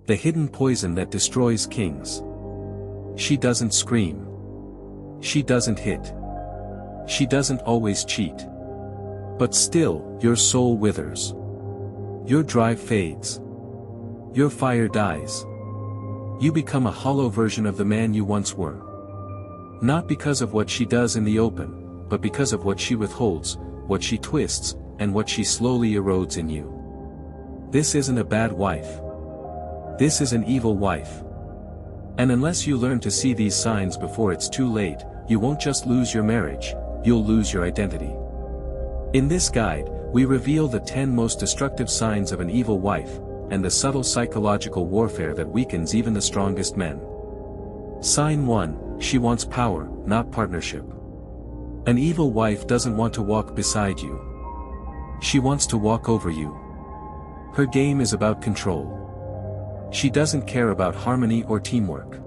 The hidden poison that destroys kings. She doesn't scream. She doesn't hit. She doesn't always cheat. But still, your soul withers. Your drive fades. Your fire dies. You become a hollow version of the man you once were. Not because of what she does in the open, but because of what she withholds, what she twists, and what she slowly erodes in you. This isn't a bad wife. This is an evil wife. And unless you learn to see these signs before it's too late, you won't just lose your marriage, you'll lose your identity. In this guide, we reveal the 10 most destructive signs of an evil wife, and the subtle psychological warfare that weakens even the strongest men. Sign 1, she wants power, not partnership. An evil wife doesn't want to walk beside you. She wants to walk over you. Her game is about control. She doesn't care about harmony or teamwork.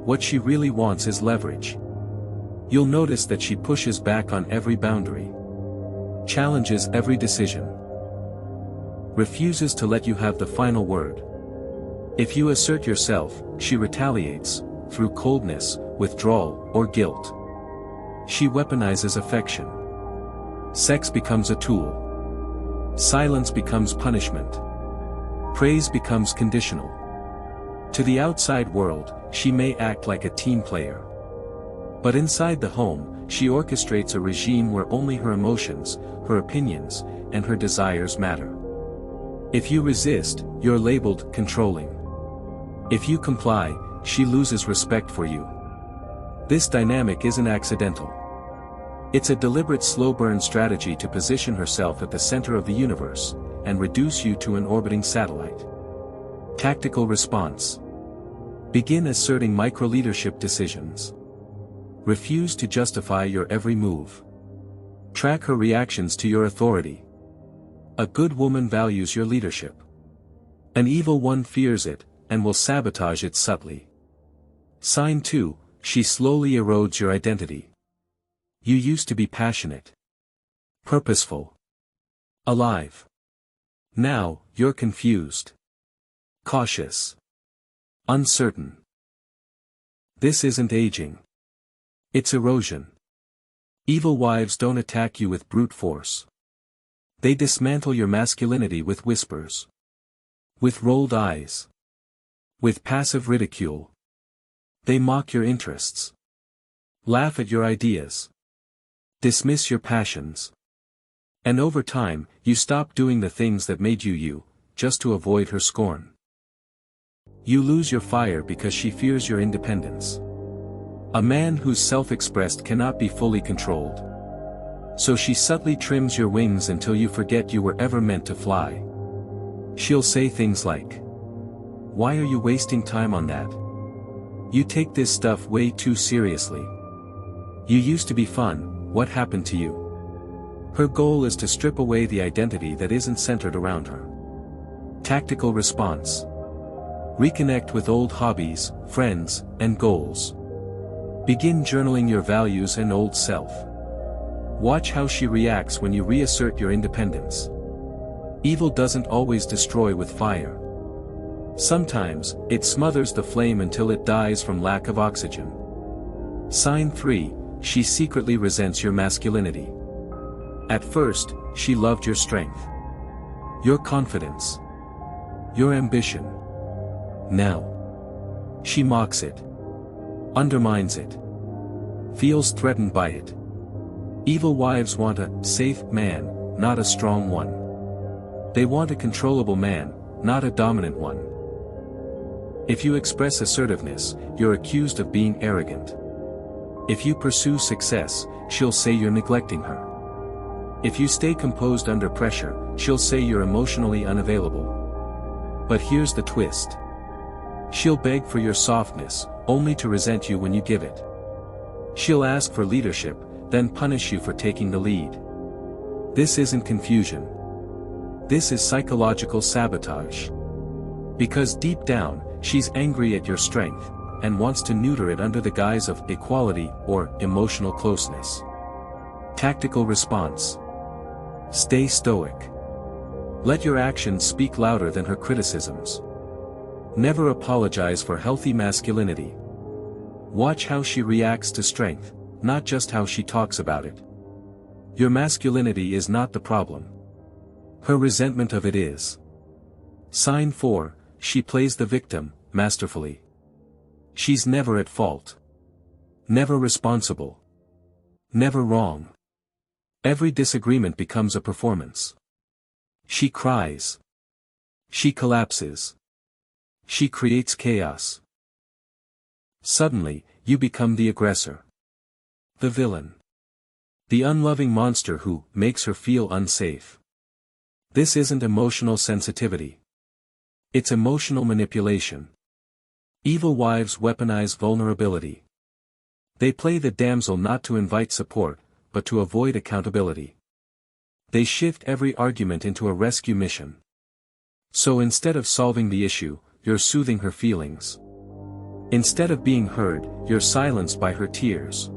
What she really wants is leverage. You'll notice that she pushes back on every boundary. Challenges every decision. Refuses to let you have the final word. If you assert yourself, she retaliates, through coldness, withdrawal, or guilt. She weaponizes affection. Sex becomes a tool. Silence becomes punishment. Praise becomes conditional. To the outside world, she may act like a team player. But inside the home, she orchestrates a regime where only her emotions, her opinions, and her desires matter. If you resist, you're labeled controlling. If you comply, she loses respect for you. This dynamic isn't accidental. It's a deliberate slow-burn strategy to position herself at the center of the universe, and reduce you to an orbiting satellite. Tactical response. Begin asserting micro-leadership decisions. Refuse to justify your every move. Track her reactions to your authority. A good woman values your leadership. An evil one fears it, and will sabotage it subtly. Sign 2, she slowly erodes your identity. You used to be passionate, purposeful, alive. Now, you're confused, cautious, uncertain. This isn't aging. It's erosion. Evil wives don't attack you with brute force. They dismantle your masculinity with whispers. With rolled eyes. With passive ridicule. They mock your interests. Laugh at your ideas. Dismiss your passions. And over time, you stop doing the things that made you you, just to avoid her scorn. You lose your fire because she fears your independence. A man who's self-expressed cannot be fully controlled. So she subtly trims your wings until you forget you were ever meant to fly. She'll say things like, "Why are you wasting time on that? You take this stuff way too seriously. You used to be fun, what happened to you?" Her goal is to strip away the identity that isn't centered around her. Tactical response. Reconnect with old hobbies, friends, and goals. Begin journaling your values and old self. Watch how she reacts when you reassert your independence. Evil doesn't always destroy with fire. Sometimes, it smothers the flame until it dies from lack of oxygen. Sign 3, she secretly resents your masculinity. At first, she loved your strength, your confidence, your ambition. Now, she mocks it, undermines it, feels threatened by it. Evil wives want a safe man, not a strong one. They want a controllable man, not a dominant one. If you express assertiveness, you're accused of being arrogant. If you pursue success, she'll say you're neglecting her. If you stay composed under pressure, she'll say you're emotionally unavailable. But here's the twist. She'll beg for your softness, only to resent you when you give it. She'll ask for leadership, then punish you for taking the lead. This isn't confusion. This is psychological sabotage. Because deep down, she's angry at your strength, and wants to neuter it under the guise of equality or emotional closeness. Tactical response. Stay stoic. Let your actions speak louder than her criticisms. Never apologize for healthy masculinity. Watch how she reacts to strength, not just how she talks about it. Your masculinity is not the problem. Her resentment of it is. Sign 4, she plays the victim, masterfully. She's never at fault. Never responsible. Never wrong. Every disagreement becomes a performance. She cries. She collapses. She creates chaos. Suddenly, you become the aggressor. The villain. The unloving monster who makes her feel unsafe. This isn't emotional sensitivity. It's emotional manipulation. Evil wives weaponize vulnerability. They play the damsel not to invite support, but to avoid accountability. They shift every argument into a rescue mission. So instead of solving the issue, you're soothing her feelings. Instead of being heard, you're silenced by her tears.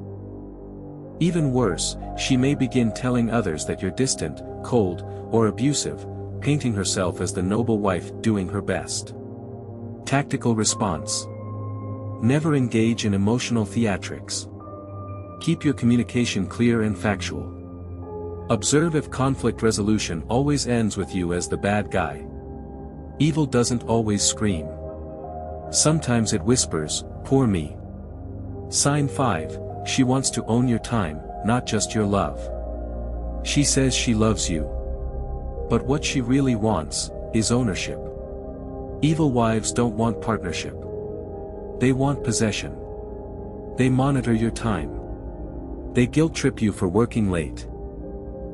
Even worse, she may begin telling others that you're distant, cold, or abusive, painting herself as the noble wife doing her best. Tactical response. Never engage in emotional theatrics. Keep your communication clear and factual. Observe if conflict resolution always ends with you as the bad guy. Evil doesn't always scream. Sometimes it whispers, "Poor me." Sign 5, she wants to own your time, not just your love. She says she loves you. But what she really wants is ownership. Evil wives don't want partnership. They want possession. They monitor your time. They guilt trip you for working late.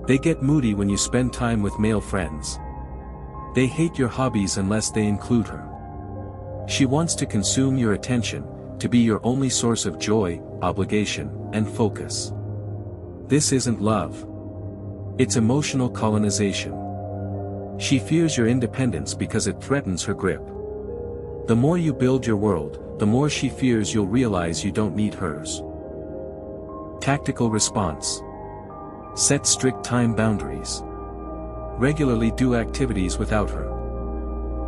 They get moody when you spend time with male friends. They hate your hobbies unless they include her. She wants to consume your attention, to be your only source of joy, obligation, and focus. This isn't love. It's emotional colonization. She fears your independence because it threatens her grip. The more you build your world, the more she fears you'll realize you don't need hers. Tactical response. Set strict time boundaries. Regularly do activities without her.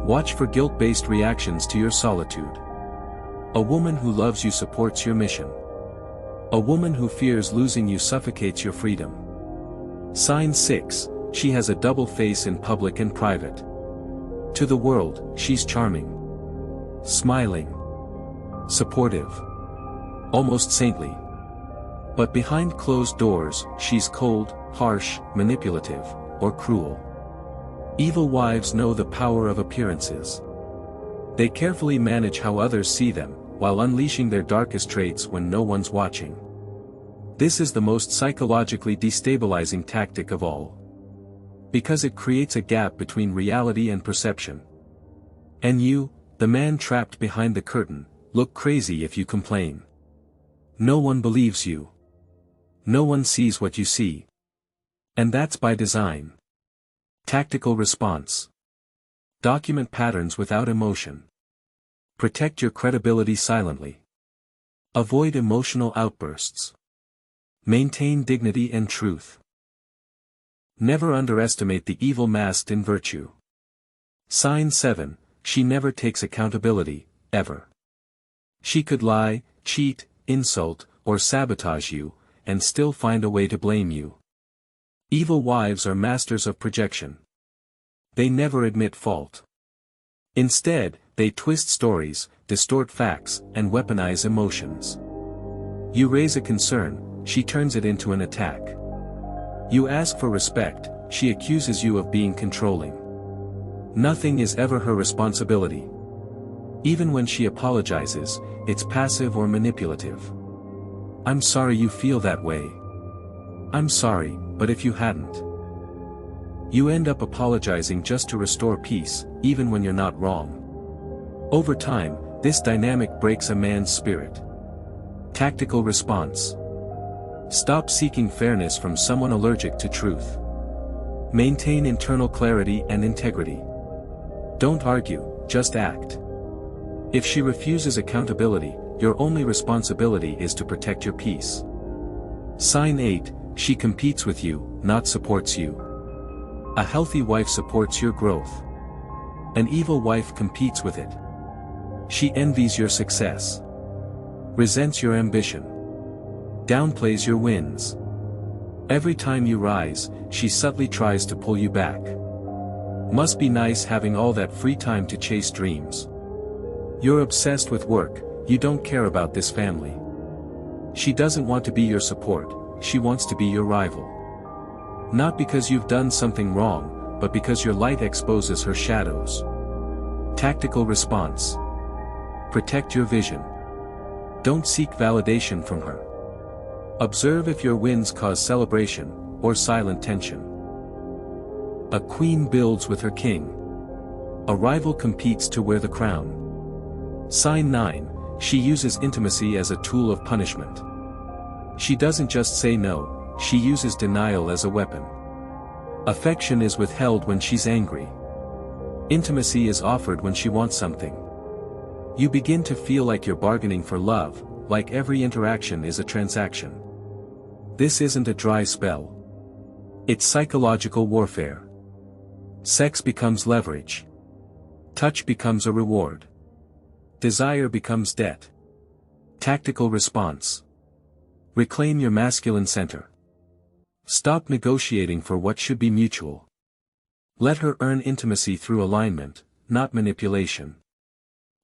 Watch for guilt-based reactions to your solitude. A woman who loves you supports your mission. A woman who fears losing you suffocates your freedom. Sign 6, she has a double face in public and private. To the world, she's charming. Smiling. Supportive. Almost saintly. But behind closed doors, she's cold, harsh, manipulative, or cruel. Evil wives know the power of appearances. They carefully manage how others see them, while unleashing their darkest traits when no one's watching. This is the most psychologically destabilizing tactic of all. Because it creates a gap between reality and perception. And you, the man trapped behind the curtain, look crazy if you complain. No one believes you. No one sees what you see. And that's by design. Tactical response. Document patterns without emotion. Protect your credibility silently. Avoid emotional outbursts. Maintain dignity and truth. Never underestimate the evil masked in virtue. Sign 7, she never takes accountability, ever. She could lie, cheat, insult, or sabotage you, and still find a way to blame you. Evil wives are masters of projection. They never admit fault. Instead, they twist stories, distort facts, and weaponize emotions. You raise a concern, she turns it into an attack. You ask for respect, she accuses you of being controlling. Nothing is ever her responsibility. Even when she apologizes, it's passive or manipulative. "I'm sorry you feel that way." "I'm sorry, but if you hadn't." You end up apologizing just to restore peace, even when you're not wrong. Over time, this dynamic breaks a man's spirit. Tactical response. Stop seeking fairness from someone allergic to truth. Maintain internal clarity and integrity. Don't argue, just act. If she refuses accountability, your only responsibility is to protect your peace. Sign 8, she competes with you, not supports you. A healthy wife supports your growth. An evil wife competes with it. She envies your success, resents your ambition, downplays your wins. Every time you rise, she subtly tries to pull you back. Must be nice having all that free time to chase dreams. You're obsessed with work, you don't care about this family. She doesn't want to be your support, she wants to be your rival. Not because you've done something wrong, but because your light exposes her shadows. Tactical response. Protect your vision. Don't seek validation from her. Observe if your wins cause celebration, or silent tension. A queen builds with her king. A rival competes to wear the crown. Sign 9, she uses intimacy as a tool of punishment. She doesn't just say no, she uses denial as a weapon. Affection is withheld when she's angry. Intimacy is offered when she wants something. You begin to feel like you're bargaining for love, like every interaction is a transaction. This isn't a dry spell. It's psychological warfare. Sex becomes leverage. Touch becomes a reward. Desire becomes debt. Tactical response. Reclaim your masculine center. Stop negotiating for what should be mutual. Let her earn intimacy through alignment, not manipulation.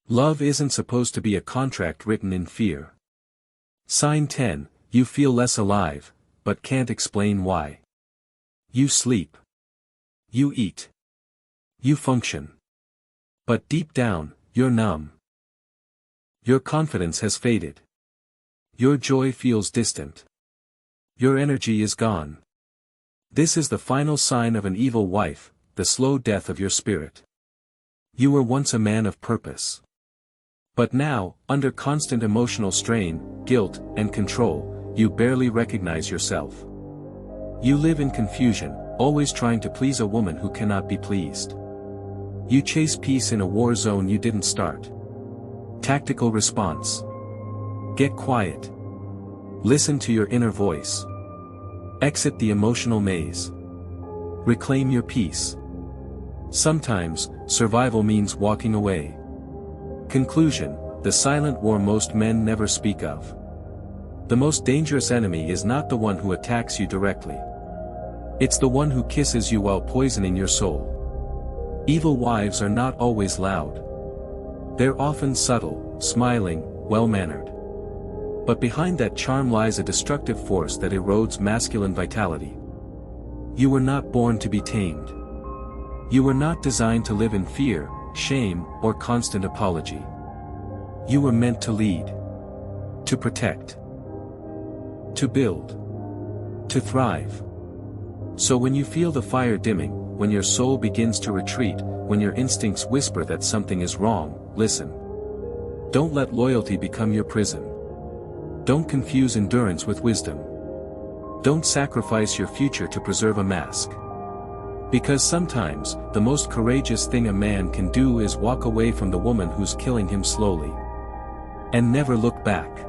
Love isn't supposed to be a contract written in fear. Sign 10, you feel less alive, but can't explain why. You sleep. You eat. You function. But deep down, you're numb. Your confidence has faded. Your joy feels distant. Your energy is gone. This is the final sign of an evil wife, the slow death of your spirit. You were once a man of purpose. But now, under constant emotional strain, guilt, and control, you barely recognize yourself. You live in confusion, always trying to please a woman who cannot be pleased. You chase peace in a war zone you didn't start. Tactical response. Get quiet. Listen to your inner voice. Exit the emotional maze. Reclaim your peace. Sometimes, survival means walking away. Conclusion, the silent war most men never speak of. The most dangerous enemy is not the one who attacks you directly. It's the one who kisses you while poisoning your soul. Evil wives are not always loud. They're often subtle, smiling, well-mannered. But behind that charm lies a destructive force that erodes masculine vitality. You were not born to be tamed. You were not designed to live in fear, shame, or constant apology. You were meant to lead. To protect. To build. To thrive. So when you feel the fire dimming, when your soul begins to retreat, when your instincts whisper that something is wrong, listen. Don't let loyalty become your prison. Don't confuse endurance with wisdom. Don't sacrifice your future to preserve a mask. Because sometimes, the most courageous thing a man can do is walk away from the woman who's killing him slowly. And never look back.